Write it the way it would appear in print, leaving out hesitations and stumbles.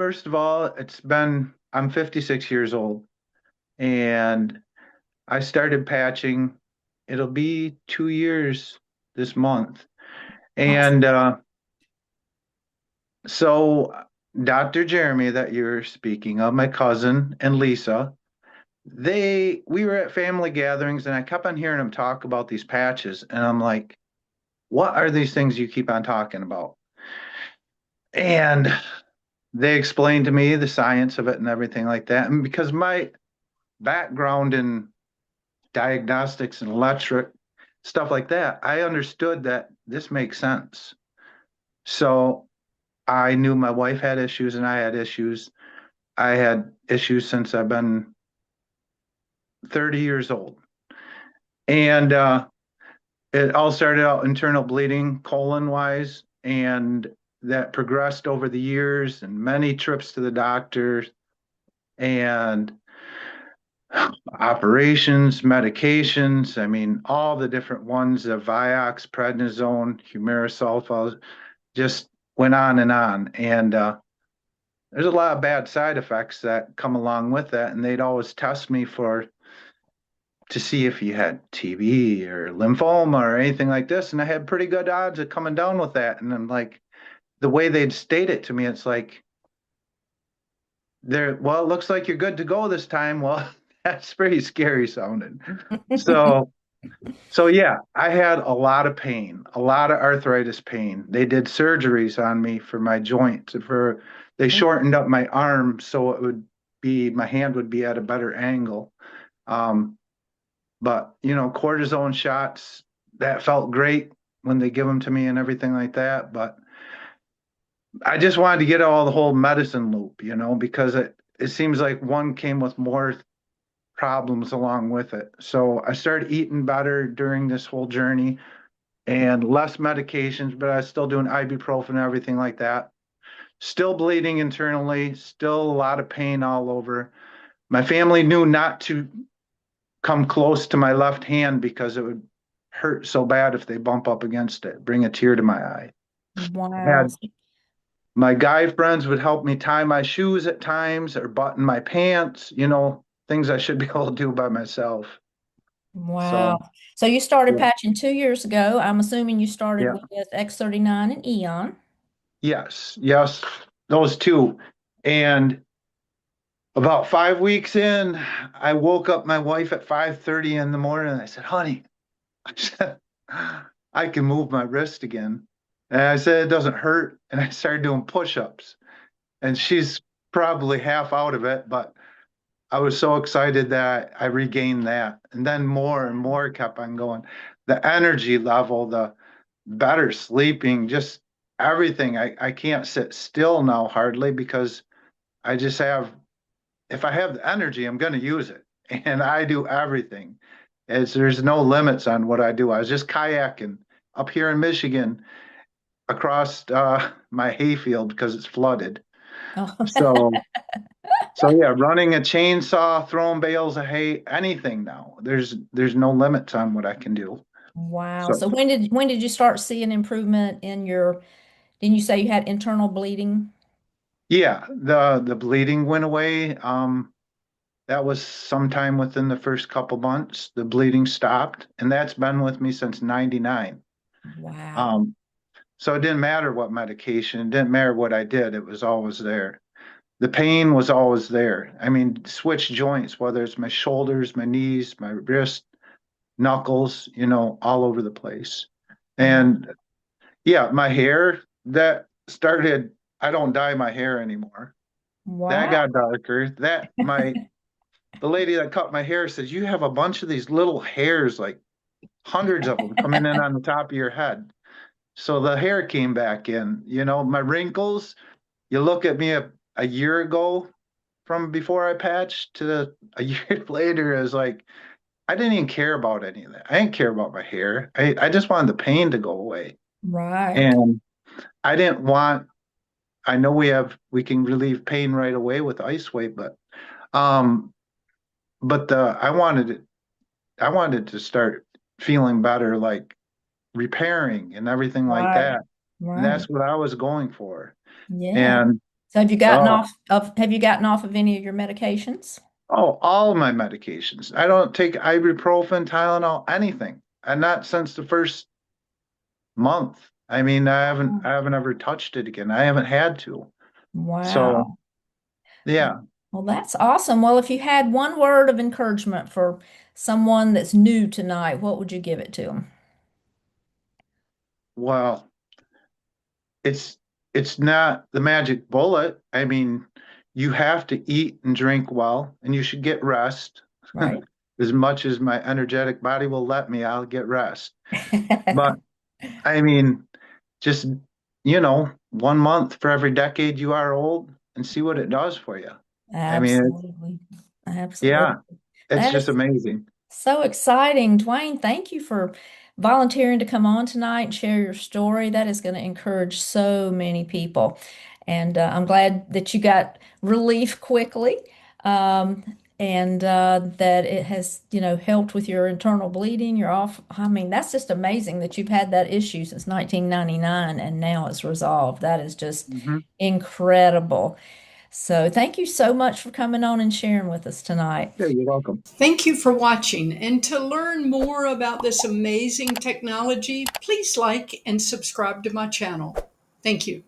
first of all, I'm 56 years old and I started patching. It'll be 2 years this month. Awesome. And so Dr. Jeremy that you're speaking of, my cousin and Lisa, we were at family gatherings and I kept on hearing them talk about these patches. And I'm like, what are these things you keep on talking about? And they explained to me the science of it and everything like that. And because my background in diagnostics and electric stuff like that, I understood that this makes sense. So I knew my wife had issues and I had issues. I had issues since I've been 30 years old. And it all started out internal bleeding, colon wise, and that progressed over the years and many trips to the doctor and operations, medications. I mean, all the different ones, the Vioxx, prednisone, humarosulfa, just went on and on. And there's a lot of bad side effects that come along with that. And they'd always test me to see if you had TB or lymphoma or anything like this. And I had pretty good odds of coming down with that. And I'm like, the way they'd state it to me, it's like, well, it looks like you're good to go this time. Well, that's pretty scary sounding. So So yeah, I had a lot of pain, a lot of arthritis pain. They did surgeries on me for my joints. They shortened up my arm so my hand would be at a better angle. Um, but cortisone shots that felt great when they give them to me and everything like that. But I just wanted to get all the whole medicine loop, because it seems like one came with more problems along with it. So I started eating better during this whole journey and less medications, but I was still doing ibuprofen and everything like that. Still bleeding internally, still a lot of pain all over. My family knew not to come close to my left hand because it would hurt so bad if they bump up against it, bring a tear to my eye. I Wow. had my guy friends would help me tie my shoes at times or button my pants, things I should be able to do by myself. Wow. So, So you started yeah, patching 2 years ago. I'm assuming you started yeah, with X39 and Eon. yes, those two. And about 5 weeks in, I woke up my wife at 5:30 in the morning and I said, honey, I said, I can move my wrist again. And I said, it doesn't hurt. And I started doing push-ups. And she's probably half out of it, but I was so excited that I regained that. And then more and more kept on going. The energy level, the better sleeping, just everything. I can't sit still now hardly because I just have if I have the energy, I'm going to use it. And I do everything. There's no limits on what I do. I was just kayaking up here in Michigan across my hayfield because it's flooded. Oh. So, so yeah, running a chainsaw, throwing bales of hay, anything now. There's no limits on what I can do. Wow. So So when did you start seeing improvement in your, didn't you say you had internal bleeding? yeah, the bleeding went away. That was sometime within the first couple months. The bleeding stopped, and that's been with me since '99. Wow. Um, So it didn't matter what medication, it didn't matter what I did, it was always there. The pain was always there. I mean, switch joints, whether it's my shoulders, my knees, my wrist, knuckles, all over the place. Wow. And yeah, my hair that started, I don't dye my hair anymore. That Wow. got darker. The lady that cut my hair says, you have a bunch of these little hairs, like hundreds of them coming in on the top of your head. So the hair came back in, my wrinkles. You look at me a year ago from before I patched to a year later, is like, I didn't even care about any of that. I didn't care about my hair. I just wanted the pain to go away. Right. And I didn't want, I know we can relieve pain right away with ice weight, um, but I wanted to start feeling better, like repairing and everything like Right. that. And Right. that's what I was going for. Yeah. And So Oh, have you gotten off of any of your medications? oh, all my medications. I don't take ibuprofen, Tylenol, anything. And not since the first month. I mean, I haven't ever touched it again. I haven't had to. So, Wow. yeah. Well, that's awesome. Well, if you had one word of encouragement for someone that's new tonight, what would you give it to them? Well, it's it's not the magic bullet. I mean, you have to eat and drink well, and you should get rest. Right? As much as my energetic body will let me, I'll get rest. But I mean, just 1 month for every decade you are old and see what it does for you. I mean, Absolutely. yeah, Absolutely. it's That just is amazing. so exciting. Dwayne, thank you for volunteering to come on tonight and share your story. That is going to encourage so many people. And I'm glad that you got relief quickly, and that it has, helped with your internal bleeding. You're off. I mean, that's just amazing that you've had that issue since 1999 and now it's resolved. That is just Mhm. incredible. So thank you so much for coming on and sharing with us tonight. Yeah, you're welcome. Thank you for watching. And to learn more about this amazing technology, please like and subscribe to my channel. Thank you.